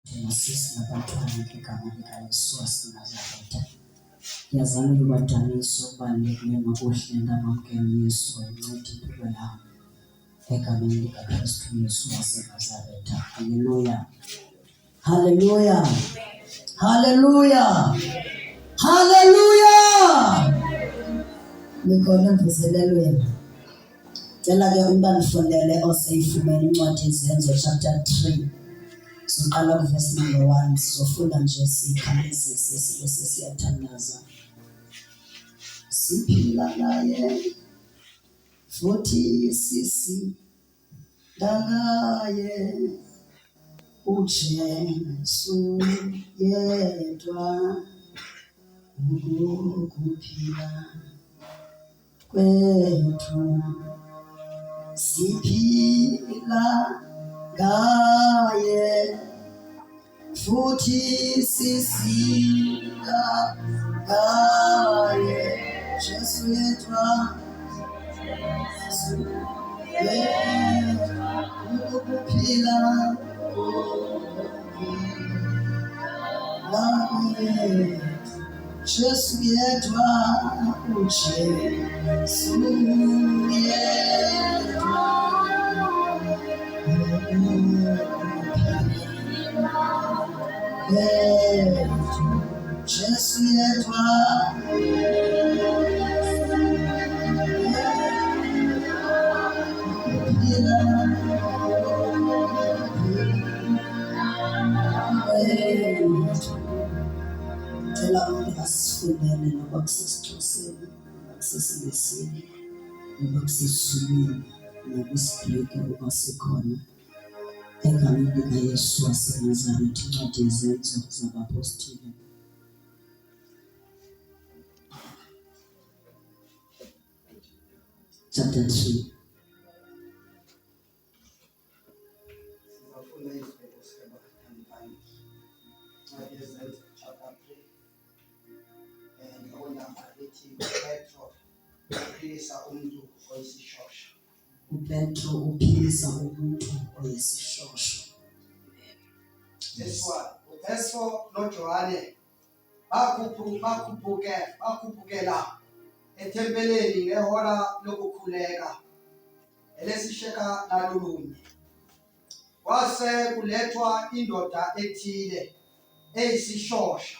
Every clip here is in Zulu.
Sisi nabantwana igama likaYesu waseNazaretha. Yazani libadaniso okubalulekileyo nokuhle ngamamkela Yesu wayinceda impilo yam egameni likaKristu Yesu waseNazaretha. Haleluya, haleluya, haleluya, haleluya. Nikhona emvuselelweni. Cela ke umntana ufundele oseyifumene incwadi yezenzo chapter 3. Siqala kuverse number 1. Sizofunda nje sikhawulezise sibe sesiyathandaza. Siphila naye futhi sisi danaye uJesu yedwa ukuphila kwethu. Siphila ngaye futhi sisila ngaye Jesu yedwa ukuphila ngaye Jesu yedwa uJesu yedwa Jesu yedwa cela umuntu asifundele noba kusesiXhoseni, noba kusesiNgesini, noba kusesiZulwini, noba isiGrike uba sikhona. Egameni likaYesu waseNazaretha, incwadi yezenzo zabapostile. Chapter 3. uPetro uphilisa umuntu oyisishosho. This one, uPetro noJohane bakhuphukela ethempeleni ngehora lokukhuleka elesisheka nalolunye. Kwase kulethwa indoda ethile eyisishosha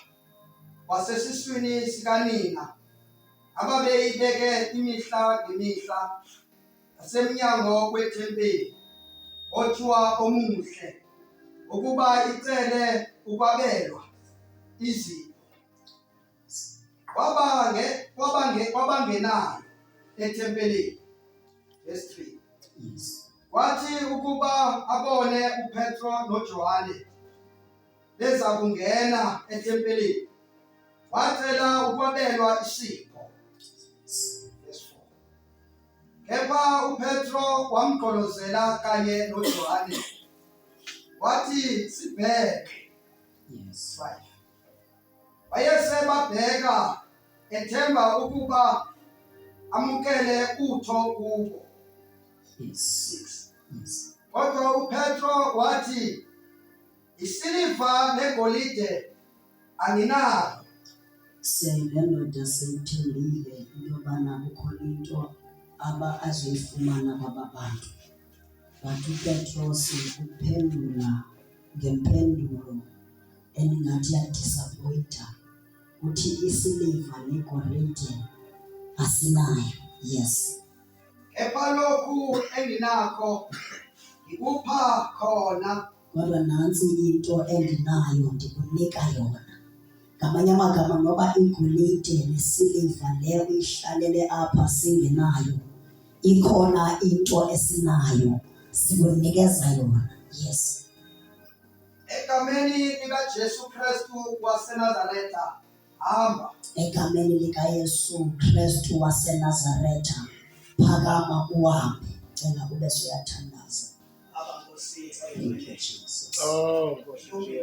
wasesiswini sikanina ababeyibeke imihla ngemihla asemnyango wethempeli othiwa omuhle ukuba icele ukwabelwa izipho. Kwabangenayo ethempelini. Verse 3. Yes. Kwathi ukuba abone uPetro noJohane beza kungena ethempelini, wacela ukwabelwa isipho. Verse 4. Kepha uPetro wamgqolozela kanye noJohane wathi sibheke. Yes. 5. Wayesebabheka ethemba ukuba amukele utho kubo. Yes. 6. Yes. Kodwa uPetro wathi isiliva negolide anginalo. Lendoda seyithembile into yobana kukhona into azoyifumana kwaba bantu. But uPetro uphendula ngempendulo engathi yadisappointa. Uthi isiliva negolide asinayo. Yes. Kepha lokhu enginakho ngikupha khona. Kodwa nansi into endinayo ndikunika yona. Ngamanye amagama noba igolide nesiliva leyo ihlalele apha singenayo, ikhona into esinayo sikunikeza yona. Yes. Egameni likaJesu Kristu waseNazaretha hamba. Egameni likaYesu Kristu waseNazaretha phakama uhambe. Cela ube suyathandaza. Thank you, Jesus. Oh, Ilungile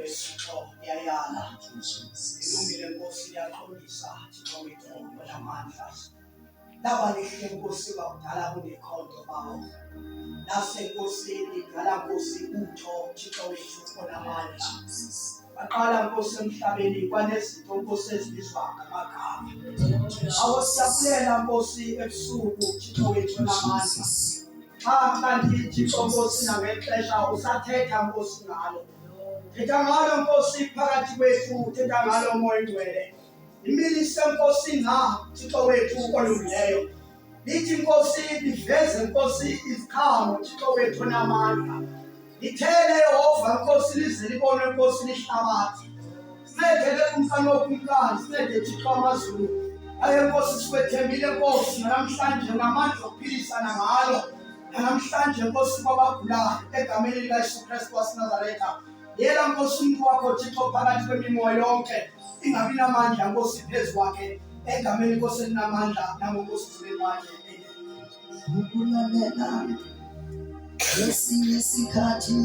Nkosi, liyaxolisa Thixo wethu onamandla. laba lihle Nkosi bakudala kunekhonto bawo nasenkosini dala Nkosi utho Thixo wethu onamandla baqala Nkosi emhlabeni kwanezinto Nkosi ezibizwa ngamagama awusiyabulela Nkosi ebusuku Thixo wethu onamandla kanti Thixo Nkosi nangexesha usathetha Nkosi ngalo thetha ngalo Nkosi phakathi kwethu thetha ngalo Moya Ngcwele imilise Nkosi na Thixo wethu olungileyo lithi Nkosi liveze Nkosi iziqhamo Thixo wethu onamandla lithele Yehova Nkosi lize libone Nkosi lihlabathi sincedele umfana wokumkani sincede Thixo amazulu aye Nkosi sikwethembile Nkosi namhlanje ngamandla okuphilisana ngalo namhlanje Nkosi kwabagulayo egameni likaYesu Kristu waseNazaretha yela Nkosi umuntu wakho Thixo phakathi kwemimoya yonke ingabi namandla Nkosi phezu kwakhe egameni Nkosi elinamandla nangoNkosi zibeni wakhe ukulalela esinye isikhathi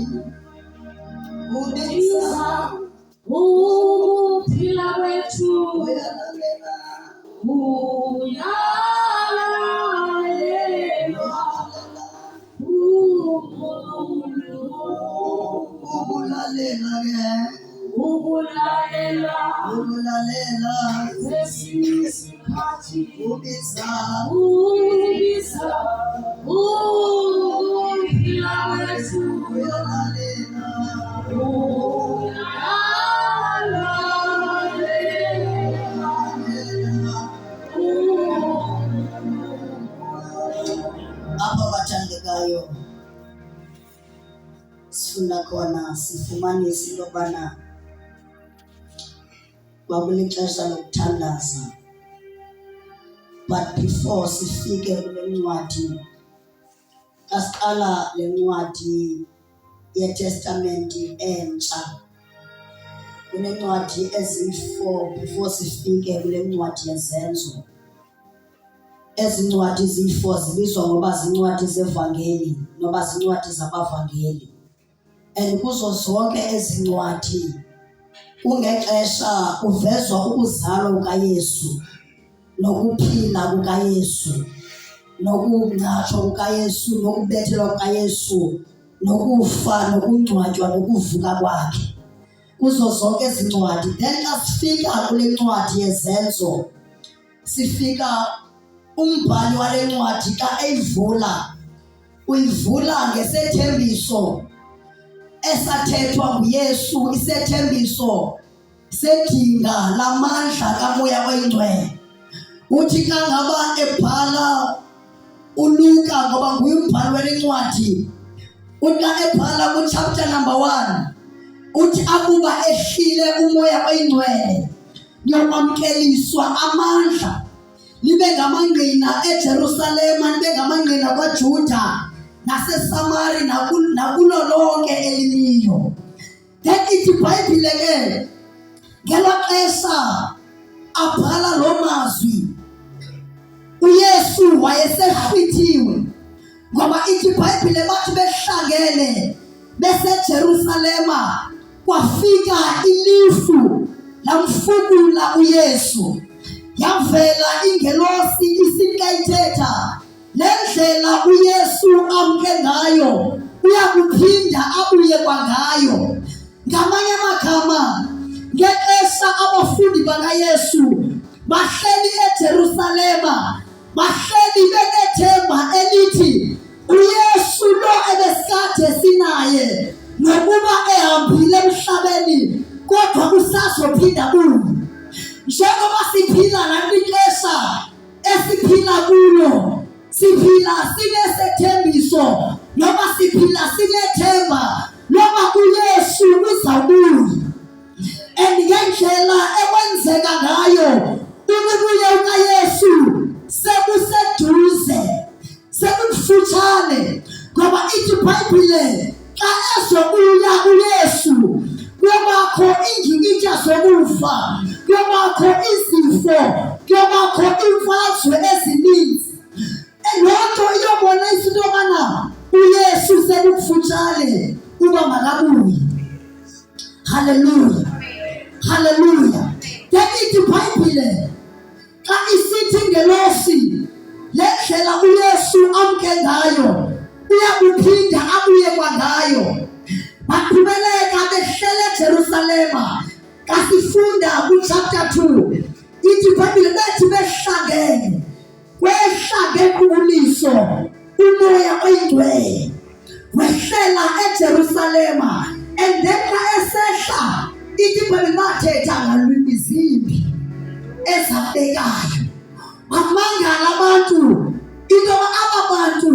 ubiza ukuphila kwethu uyalalela ukulalela esinye isikhathi ubiza ukuphila kwethu uyalalela apha bathandekayo sifuna khona sifumanise into yobana kwakulixesha lokuthandaza but before sifike kule ncwadi asiqala le ncwadi yeTestamenti entsha kunencwadi ezi-4 before sifike kule ncwadi yezenzo ezi ncwadi zi-4 zibizwa ngoba zincwadi zevangeli noba zincwadi zabavangeli and kuzo zonke ezi ncwadi kungexesha uvezwa ukuzalwa kukaYesu nokuphila kukaYesu nokungcatshwa kukaYesu nokubethelwa kukaYesu nokufa nokungcwatywa nokuvuka kwakhe kuzo zonke ezi ncwadi. Then xa sifika kule ncwadi yezenzo sifika umbhali wale ncwadi xa eyivula uyivula ngesethembiso esathethwa nguYesu isethembiso sedinga lamandla kaMoya Oyingcwele uthi xa ngaba ebhala uLuka ngoba nguye umbhali wale ncwadi uthi ebhala ku chapter number 1 uthi akuba ehlile uMoya Oyingcwele yokwamkeliswa amandla libe ngamangqina eJerusalema libe ngamangqina kwaJuda naseSamari nakulo lonke elimiyo. Then ithi iBhayibhile ke ngelo xesha abhala lo mazwi uYesu wayesehlwithiwe ngoba ithi iBhayibhile bathi behlangene beseJerusalema kwafika ilifu lamfukula uYesu yavela ingelosi isikayithetha lendlela uYesu amke ngayo uyakuphinda abuye kwangayo. Ngamanye amagama ngexesha abafundi bakaYesu bahleli eJerusalema bahleli benethemba elithi uYesu lo ebesikade sinaye nokuba ehambile emhlabeni kodwa usazophinda kuyo. Njengoba siphila nalixesha esiphila kulo siphila sinesethembiso noma siphila sinethemba noma uYesu uzabuya ngendlela ekwenzeka ngayo ukubuya kukaYesu sekuseduze sekufutshane ngoba ithi iBhayibhile xa ezobuya uYesu kuyobakho ingcikitsha zokufa kuyobakho izifo kuyobakho imfazwe ezininzi lonto iyobonisa into yobana uYesu sekufutshane uba makabuye. Hallelujah, hallelujah. Then ithi iBhayibhile xa isithi ngelosi lendlela uYesu amke ngayo uyakuphinda abuye kwangayo. Baqhubeleka behlele eJerusalema. Kasifunda kuchapter 2 ithi iBhayibheli bethi behlangene kwehlangene kubuliso umoya oyingcwele wehlela eJerusalema. And then xa esehla ithi iBhayibheli bathetha ngalwimi zimbi ezabekayo. Bamangala abantu into aba bantu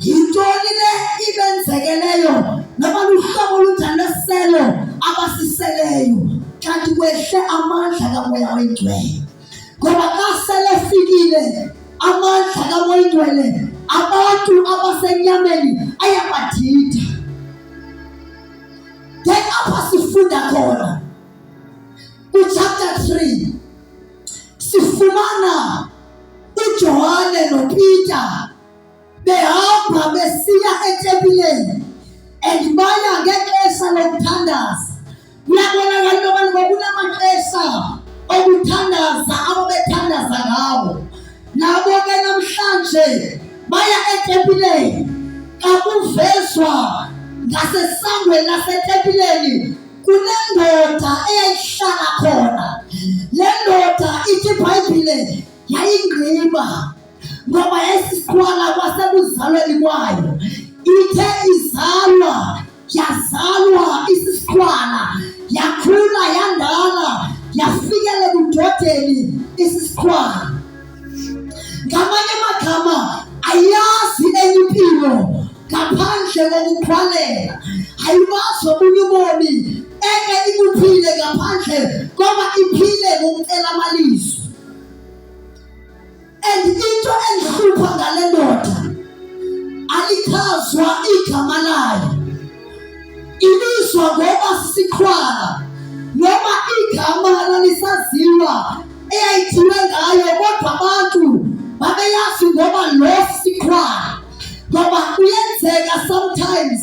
yintoni le ibenzekeleyo nabaluhlobo olunjani leselo abasiseleyo kanti kwehle amandla kamoya oyingcwele. Ngoba xa selefikile amandla kamoya oyingcwele abantu abasenyameni ayabadida. Then apha sifunda khona kuchapter 3 sifumana uJohane noPeter behamba besiya etempileni and baya ngexesha lokuthandaza. Kuyabonakala into yokuba kunamaxesha okuthandaza ababethandaza ngawo. Nabo ke namhlanje baya etempileni. Kakuvezwa ngasesangweni lasetempileni kunendoda eyayihlala khona. Le ndoda ithi iBhayibheli yayingqiba ngoba yayisikwala kwasekuzalweni kwayo. Ithe izalwa yazalwa isisikwala, yakhula yandala yafikele budodeni isisikwala. Ngamanye amagama ayazi enye impilo ngaphandle kokukhwalela. Ayibazi obunye ubomi eke ikuphile ngaphandle ngoba iphile ngokucela amalizwi. And into enhlupha ngale ndoda alikhazwa igama layo. Ibizwa ngoba sisikhwala noma igama lalisaziwa eyayithiwe ngayo kodwa abantu babeyazi ngoba lo sisikhwala. Ngoba kuyenzeka sometimes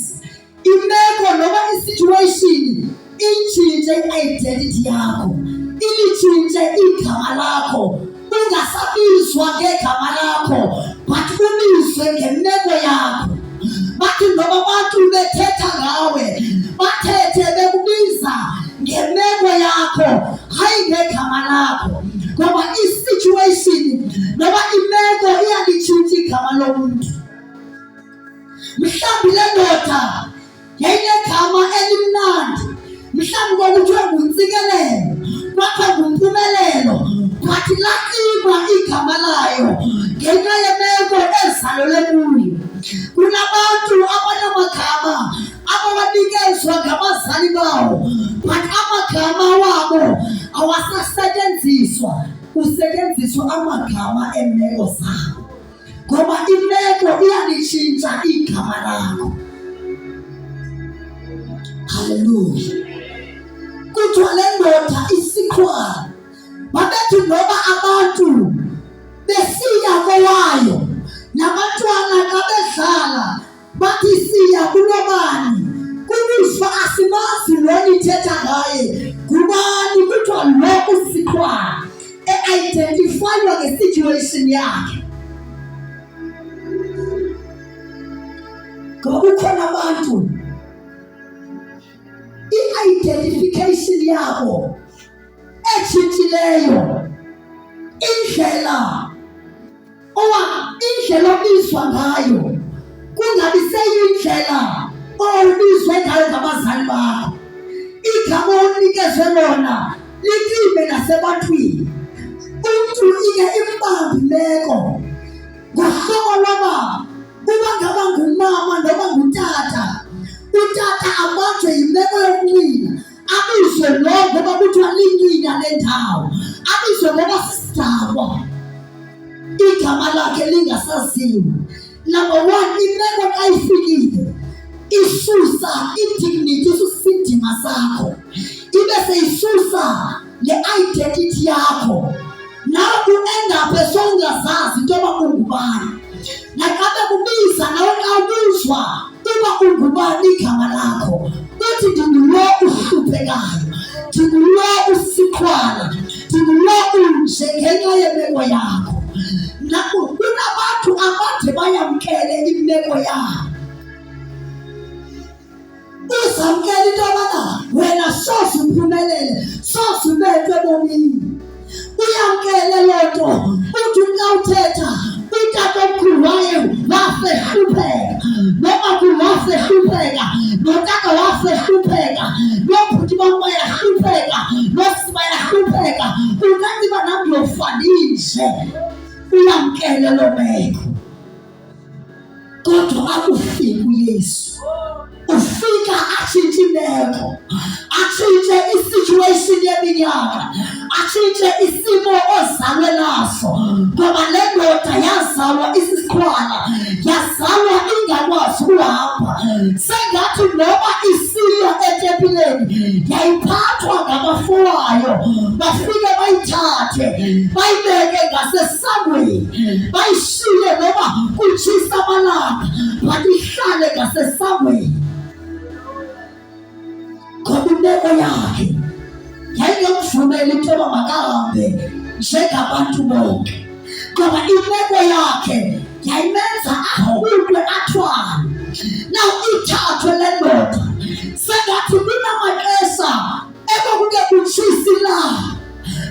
imeko noma isituation intshintshe i-identity yakho, ilitshintshe igama lakho. Ungasabizwa ngegama lakho but ubizwe ngemeko yakho. Bathi noma abantu bethetha ngawe bathethe bekubiza ngemeko yakho hayi ngegama lakho. Ngoba isituation noma imeko iyalitshintsha igama lomuntu. Mhlawumbi le ndoda yayinegama elimnandi, mhlawumbi kwakuthiwe nguntsikelelo, kwakha ngumpumelelo, but laqiba igama layo ngenxa yemeko ezalelwe kuyo. Kunabantu abanamagama abawanikezwa ngabazali bawo but amagama wabo awasasetyenziswa, kusetyenziswa amagama emeko zabo. Ngoba imeko iyalitshintsha igama lakho. Hallelujah. Kuthiwa le ndoda isikhwala. Babethi noba abantu besiya kowayo nabantwana xa bedlala bathi siya kulobani, kubizwa asimazi lo nithetha ngaye ngubani. Kuthiwa lo usikhwala e-identifywa nge-situation yakhe. Ngoba kukhona abantu i-identification yabo etshintshileyo, indlela obizwa ngayo kungabi seyindlela obizwe ngayo ngabazali bakho. Igama onikezwe lona likibe nasebantwini. Umntu ike imbambi imeko ngohlobo lwaba uba ngaba ngumama noma ngutata. Utata abanjwe yimeko yokunina, abizwe lo ngoba kuthiwa linyina lendawo, abizwe ngoba sisidakwa igama lakhe lingasaziwa. Number 1, imeko xa ifikile isusa indignity, isusa isidima sakho, ibe seyisusa le-identity yakho. Nawe uendaphe sowungazazi into yoba ungubani. Naxa bekubiza nawe xa ubuzwa uba ungubani igama lakho, uthi ndingulo uhluphekayo, ndingulo usikhwala, ndingulo unje ngenxa yemeko yakho. Kuna kunabantu abade bayamkele imeko yabo. Uzamkela into abana wena soze uphumelele, soze ubethwe ebomini. Uyamkele lonto uthi ukawuthetha utatomkhulu waye wafehlupheka, noma kuwafehlupheka, notaka wafehlupheka, nobhuti bam bayahlupheka, nosisi bayahlupheka, ungathi banam yofanile. Uyamkele lo meko, kodwa akufika uYesu. Ufika atshintshe imeko, atshintshe isituation yeminyaka, atshintshe isimo ozalwe naso. Ngoba le ndoda yazalwa isisikhwala, yazalwa ingakwazi ukuhamba. Sengathi noba isiya etempileni yayiphathwa ngabafowabo, bafike bayithathe bayibeke ngasesangweni, bayishiye noba kutshisa amalanga, bayihlale ngasesangweni. Ngoba imeko yakhe yayingemvumeli into yoba makahambe njengabantu bonke. Ngoba imeko yakhe yayimenza ahulwe athwale. Now ithathwe le ndoda, sengathi kunamaxesha ekuke kutshisa ilanga,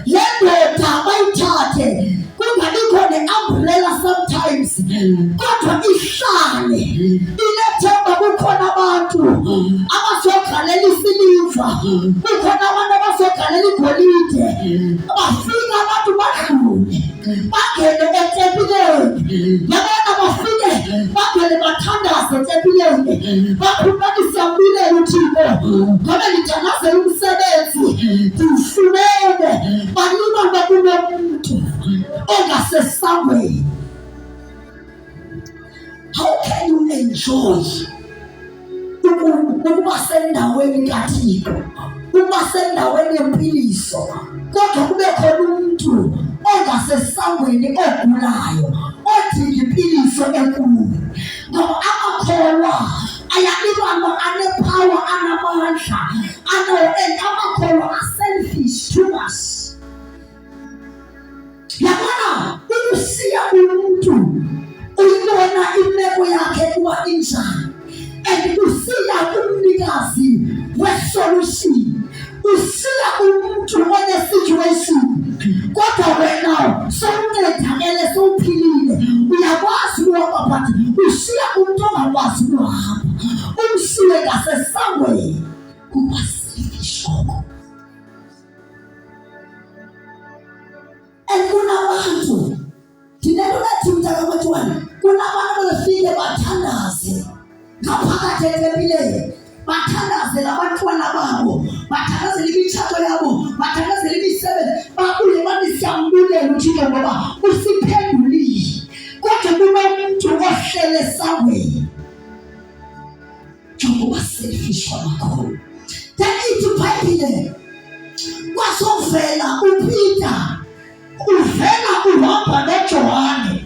le ndoda bayithathe kungabikho ne-umbrella sometimes, kodwa ihlale inethemba. Kukhona abantu abazogalela isiliva, kukhona abantu abazogalela igolide, bafika abantu badlule bangene etempileni, yabona bafike bangene bathandaze etempileni, bakhulumani siyambulela uThixo ngoba ngithanazela umsebenzi ndiwufumene, balibambe kunomuntu ongasesangweni. How can you enjoy ukuba sendaweni kaThixo, ukuba sendaweni yempiliso, kodwa kube khona umuntu ongasesangweni ogulayo, odinga impiliso enkulu? Ngoba amakholwa ayalibamba, anepower, anamandla, amakholwa aselfish too much. Yabona ukusiya umuntu uyibona imeko yakhe kuba injani, and usiya kumnikazi wesolution, usiya umuntu one-situation, kodwa wena sowuncedakele, sowuphilile, uyakwazi ukuhamba, but usiya umuntu ongakwazi ukuhamba, umsiwe ngasesangweni. Kuba selfish. And kunabantu ndinelulathi mntakamatwana, kunabantu befike bathandaze ngaphakathi etempileni, bathandaze nabantwana babo, bathandazele imitshato yabo, bathandazele imisebenzi, babuye bathi siyambulela uThixo ngoba usiphendulile. Kodwa kunomuntu ohlele esangweni, njengoba selfish kwamakhulu. Then ithi iBhayibhile kwasovela uPeter, uvela uhamba noJohane,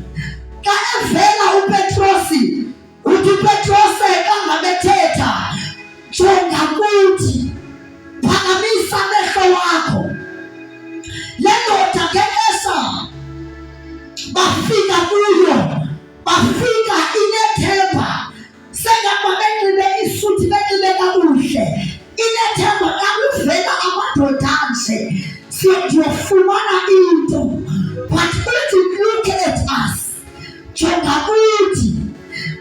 ka evela uPetrosi, uthi uPetrose kangabethetha, jonga kuthi, phakamisa amehlo wakho. Le ndoda ngexesha bafika kuyo, bafika inethemba, sengathi benxibe isuthi, benxibe kakuhle, inethemba kakuvela amadoda anje siyofumana into, but uthi look at us, jonga kuthi.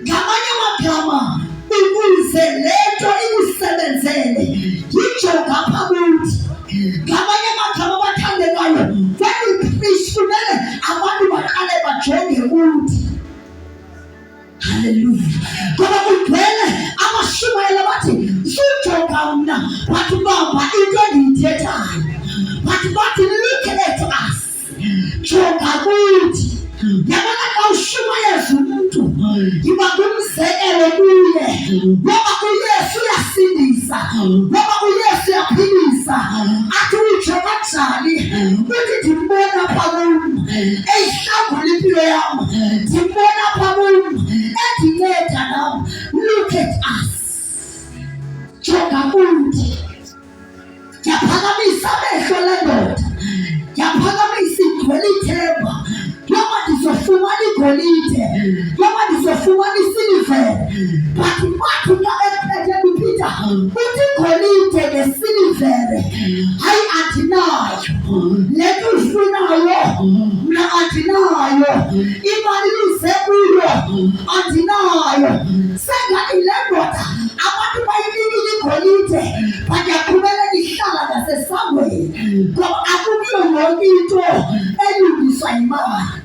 Ngamanye amagama ukuze lento ikusebenzele yijonga apha kuthi. Ngamanye amagama bathandekayo, when we preach kumele abantu baqale bajonge kuthi. Hallelujah. Ngoba kugcwele abashumayela bathi sujonga mna, bathi bamba into endiyithethayo, bathi look at us, jonga kuthi. Yabona ka ushumayeza umuntu yiba ngumzekelo kuye, ngoba uYesu uyasindisa, ngoba uYesu uyaphilisa. Athi ujonga kanjani, uthi ndimbona apha kumu eyihlangula impilo yam, ndimbona apha kumu endinceda nam. Look at us, jonga kuthi. Yaphakamisa amehlo le ndoda, yaphakamisa igcwele ithemba loba ndizofumana igolide ngoba ndizofumana isilivere. But wathi xa ephethe kuPeter uthi igolide nesilivere hayi andinayo, le nto uyifunayo mna andinayo, imali ize kuyo andinayo. Sengathi le ndoda abantu bayinikile igolide but yaqhubekela ihlala ngasesangweni ngoba akukuyo yonke into elungiswa yimali.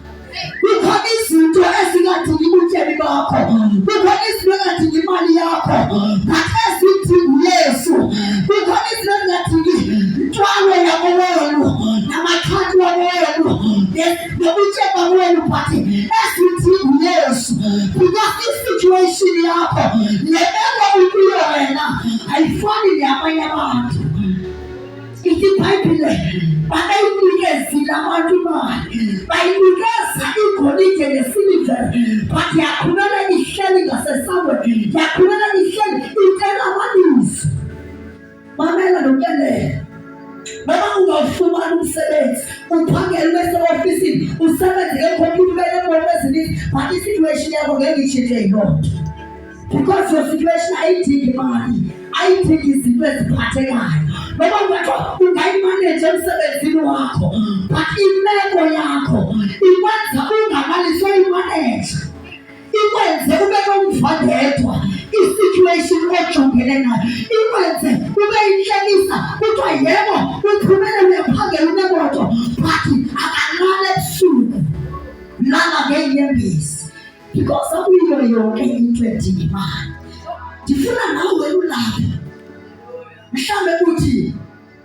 Kukhona izinto ezingadingi ubutyebi bakho, kukhona izinto ezingadingi imali yakho but ezidinga uYesu. Kukhona izinto ezingadingi ntwalo yabo wenu namakhadi wabo wenu nobutyebi wenu but ezidinga uYesu. Because i-situation yakho le meko ukuyo wena ayifani neyabanye abantu. Ithi iBhayibhile bayinikeza abantu imali, bayinikeza igolide nesilivere but yaqhubeka ihleli ngasesangweni, yaqhubeka ihleli itela amalizo. Mamela nokuyelela noma ungawufumani umsebenzi, uphangele use-ofisini, usebenze ngekhompyutha ube neemoto ezininzi but i-situation yakho ngeke itshintshe yiloo nto. Because your situation ayidingi imali, ayidingi izinto eziphathekayo. Noma ungathiwa ungayimaneja emsebenzini wakho but imeko yakho ikwenza ungamaliso imaneja, ikwenze ube nomvandedwa i-situation ojongene nayo, ikwenze ube inhlekisa kuthiwa yebo uphumele uyaphangela unemoto but akalala ebusuku, lala ngeenyembezi. Because akuyiyo yonke into edinga imali. Ndifuna nawe ulapha mhlawumbe uthi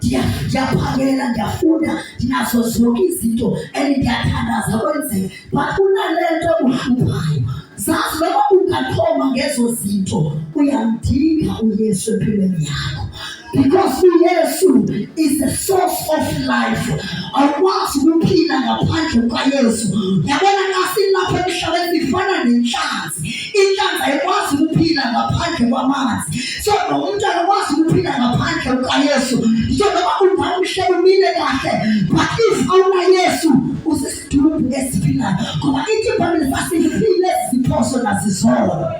ndiyaphangela, ndiyafunda, ndinazo zonke izinto ndiyathandaza kwenzeka but kunale nto uhluphayo. Zazi noma ungathoma ngezo zinto uyamdinga uYesu empilweni yakho. Because uYesu is the source of life. Awukwazi ukuphila ngaphandle kukaYesu. Yabona nxa silapha emhlabeni sifana nenhlanzi. Inhlanzi ayikwazi ukuphila ngaphandle kwamanzi. So nomuntu akakwazi ukuphila ngaphandle kukaYesu. Ngisho noma ungawuhle umile kahle but if awunaYesu usisidumbu esiphilayo. Ngoba ithi iBhayibhile fasifile iziphoso nazizono.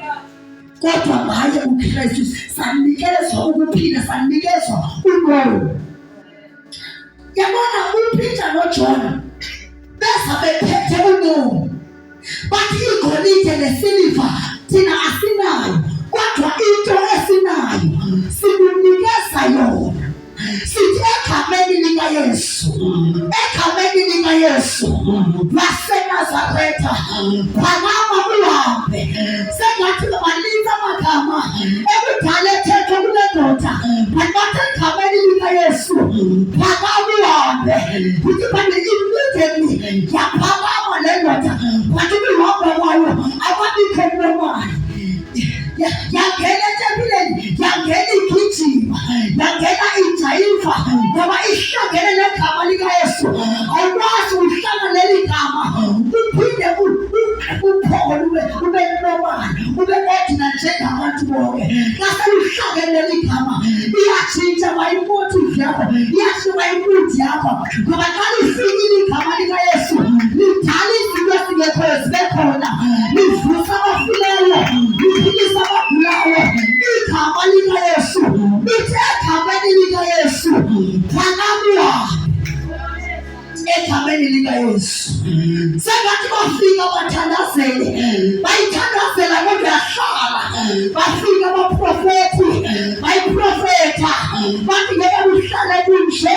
Kodwa ngaye uKristu sanikezwa ukuphila, sanikezwa umoya. Yabona uPeter noJohn besa bephethe umoya, but igolide nesiliva thina asinayo. Kodwa into esinayo sikunikeza yona. Sithi egameni likaYesu, egameni likaYesu waseNazaretha, phakama uhambe. Sengathi balinza amagama ekudala ethetha kule ndoda but bathe egameni likaYesu phakama uhambe. Kuthi bani immediately yaphakama le ndoda but uhambe kwayo ababikho nomali. Yangena etempileni, yangena igijima, yangena ijayiva ngoba ihlangene negama likaYesu. Awukwazi ukuhlangana leli gama uphinde upholwe ube nomali, ube ordinary njengabantu bonke. Kase uhlangene leli gama iyatshintsha imotive yakho, iyashintsha imood yakho ngoba xa lifikile igama likaYesu lidala izinto ezingekhoyo zibe khona, livusa abafileyo, liphilisa abagulayo. Igama likaYesu lithi egameni likaYesu phakama egameni likaYesu. Sengathi bafika abathandazeli, bayithandazela kodwa yahlala. Bafika abaprofethi, bayiprofetha, bathi ngeke uhlale kunje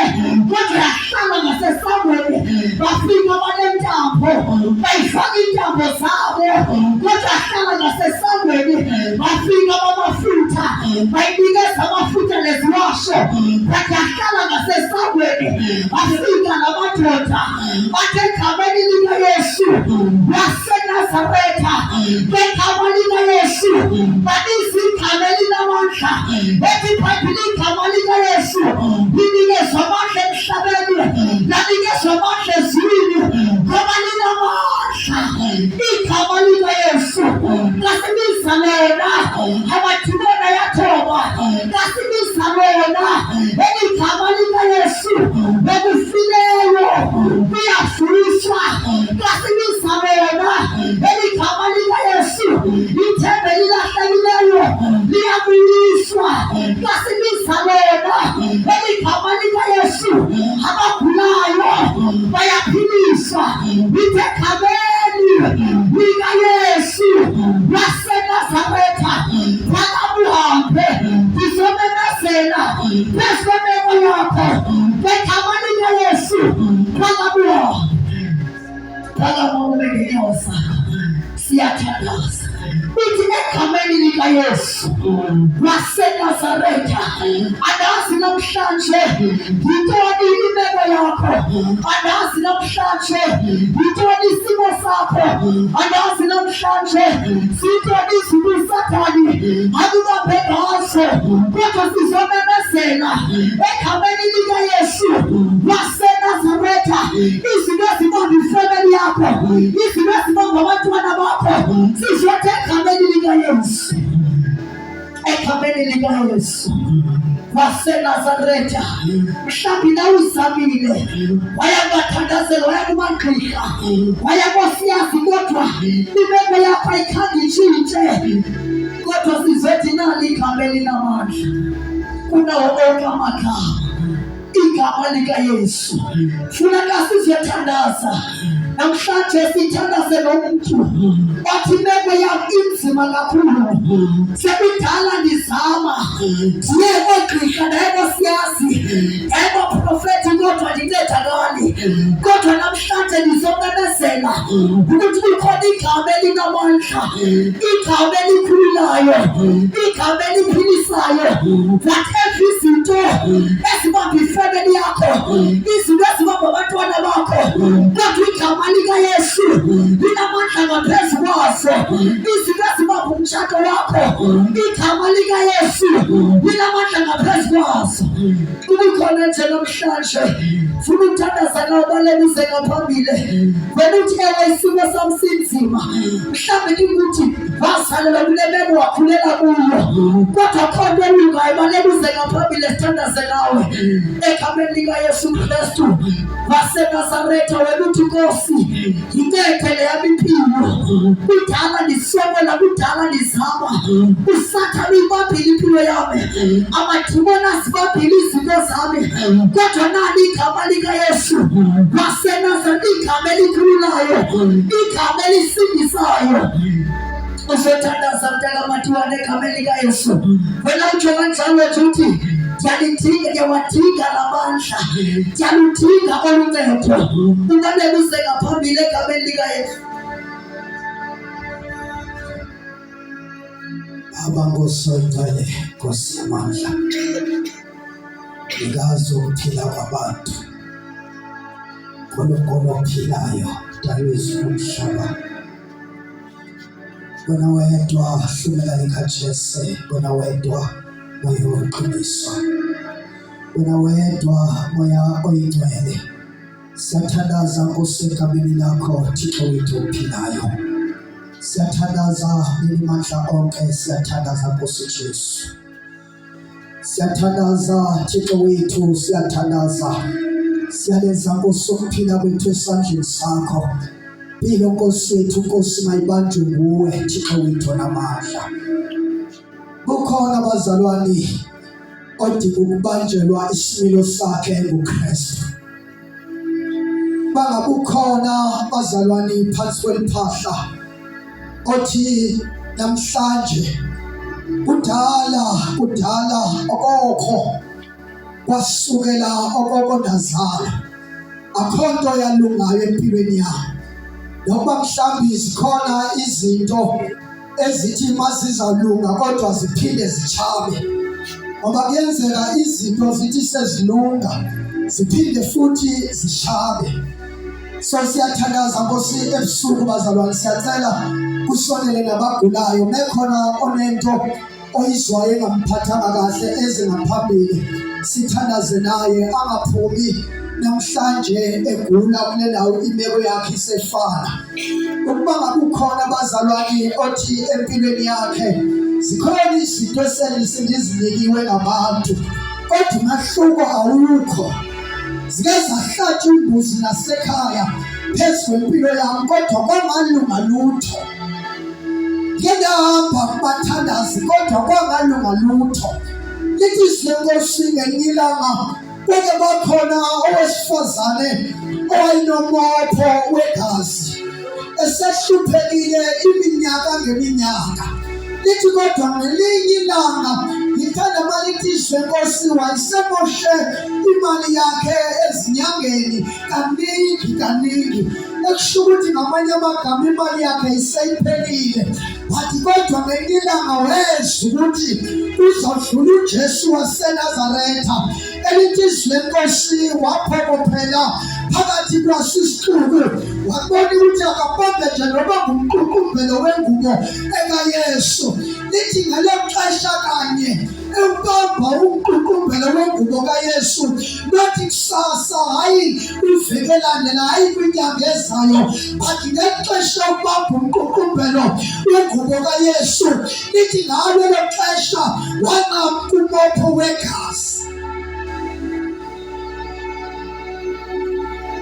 kodwa yahlala ngasesangweni. Bafika abanentambo, bayifaka iintambo zabo kodwa yahlala ngasesangweni. Bafika abamafutha, bayinikeza amafutha neziwasho kodwa yahlala ngasesangweni. Bafika namadoda bathe egameni likaYesu waseNazaretha, ngegama likaYesu baniza igama elinamandla. Ethi iBhayibhile igama likaYesu linikezwa amandla emhlabeni, lanikezwa amandla ezulwini ngoba linamandla. Igama likaYesu ngasibiza lona, amadimoni ayathoba. Ngasibiza lona igama likaYesu bekufileyo kuyavuswa. Ngasibiza lona Lithi egameni likaYesu waseNazaretha phakabuhambe ngizomemezela phezu kwemeko yakho ngegama likaYesu phakabuhambe phakabuhambe siyathandaza lithi egameni likaYesu waseNazaretha. Andazi namhlanje yintoni imeko yakho, andazi namhlanje yintoni isimo sakho, andazi namhlanje siyintoni izulu Sathani akubambe ngazo, kodwa sizomemezela egameni likaYesu waseNazaretha. Izinto ezibamba ifamily yakho, izinto ezibamba abantwana bakho, sizothe egameni likaYesu, egameni likaYesu waseNazaretha. Mhlawumbe na uzamile wayangathandazela waya kumagqirha waya kosiyazi, kodwa imeko yakho ayikhange itshintshe, kodwa sizothi nali igama elinamandla kunawo onke amagama, igama likaYesu. Funeka sizothandaza namhlanje, sithandaze nomuntu othi imeko yakho inzima kakhulu, sekudala ndizama ndiye kogqirha ndaye kosiyazi ndaye koprofethi kodwa ndincedakali, kodwa namhlanje ndizomemezela ukuthi kukhona igama elinamandla, igama elikhululayo, igama eliphilisayo. Whatever izinto ezibamba ifamily yakho, izinto ezibamba abantwana bakho, kodwa igama likaYesu linamandla ngaphezu kwazo. Izinto ezibamba umtshato wakho, igama likaYesu linamandla ngaphezu kwazo. Kukhona nje namhlanje funa ukuthandaza nawe balebise ngaphambili wena uthi ewe isimo sami sinzima, mhlawumbe ukuthi wazalelwa kule meko wakhulela kuyo, kodwa khona elungayo balebise ngaphambili sithandaze nawe egameni likaYesu Kristu waseNazaretha. Wena uthi Nkosi ngikethele yami impilo, kudala ndisokola, kudala ndizama, uSathane uyibambile impilo yami, amadimoni azibambile izinto zami, kodwa nali igama likaYesu waseNazaretha, igama elikhululayo, igama elisindisayo. Uzothandaza mntakamatiwane egameni likaYesu. Wena utsho kanjalo uthi ndiyalidinga, ndiyawadinga lamandla, ndiyaludinga oluncedo. Ungalebise ngaphambili egameni likaYesu. Abangosonjane Nkosi yamandla, ngazi ukuphila kwabantu konokono ophilayo dalizwe umhlaba. Wena wedwa hlumela likaJese, wena wedwa moya wokuqiniswa, wena wedwa moya oyingcwele. Siyathandaza Nkosi egameni lakho Thixo wethu ophilayo, siyathandaza nimandla onke, siyathandaza Nkosi Jesu, siyathandaza Thixo wethu, siyathandaza, siyalenza Nkosi ukuphila kwethu esandleni sakho. Philo Nkosi wethu, Nkosi mayibanjwe nguwe Thixo wethu namandla. Kukhona abazalwane odinga ukubanjelwa isimilo sakhe nguKristu. Bangabukhona abazalwane phansi kweliphahla othi namhlanje kudala okokho kwasukela okoko ndazala akho nto yalungayo empilweni yami, nokuba mhlawumbe zikhona izinto ezithi mazizalunga kodwa ziphinde zichabe, ngoba kuyenzeka izinto zithi sezilunga ziphinde futhi zichabe. So siyathandaza Nkosi ebusuku bazalwane, siyacela usonele nabagulayo, mekhona onento oyizwayo engamphathanga kahle eze ngaphambili, sithandaze naye angaphumi namhlanje egula kule ndawo imeko yakhe isefana. Ukuba ngabe ukhona abazalwane othi empilweni yakhe zikhona izinto esendizinikiwe ngabantu kodwa umahluko awukho, zike zahlatshwa imbuzi nasekhaya phezu kwempilo yami kodwa kwangalunga lutho, ngiyahamba kubathandazi kodwa kwangalunga lutho. Lithi iNkosi ngelinye ilanga kwake bakhona owesifazane owayenomopho wegazi esehluphekile iminyaka ngeminyaka. Lithi kodwa ngelinye ilanga ngithanda malithi izwe Nkosi wayesemoshe imali yakhe ezinyangeni kaningi ekusho ukuthi ngamanye amagama imali yakhe iseyiphelile. Wathi kodwa ngelinye ilanga wezwa ukuthi uzodlula uJesu waseNazaretha. Elithi izwe Nkosi waphokophela phakathi kwasisixuku wabona ukuthi akabambe nje noma ngumqukumbelo wengubo ekaYesu. Lithi ngelo xesha kanye ebamba umqukumbelo wengubo kaYesu nathi kusasa hayi uvikelane la hayi kwinyanga ezayo bathi ngexesha ubamba umqukumbelo wengubo kaYesu. Lithi ngalo lo xesha wanqamuka umopho wegazi.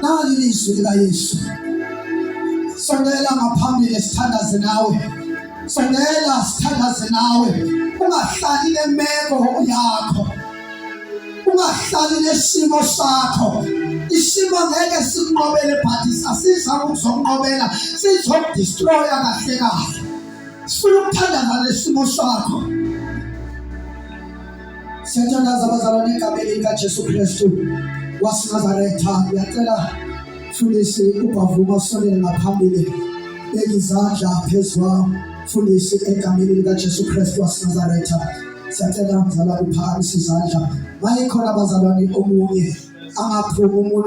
Nali ilizwi likaYesu. Sondela ngaphambili sithandaze nawe. Sondela sithandaze nawe. Ungahlali nemeko yakho. Ungahlali nesimo sakho. Isimo ngeke sikunqobele but asisiza ukuzokunqobela sizokudestroya kahle kahle. Sifuna ukuthandaza nesimo sakho. Siyathandaza abazalwane egameni likaJesu Kristu waseNazaretha. Ngiyacela mfundisi ubavuma sonele ngaphambili beka izandla phezulu. Mfundisi egameni likaJesu Kristu waseNazaretha siyacela mzalwane uphakamise izandla. Mayikhona abazalwane omunye angaphumi umuntu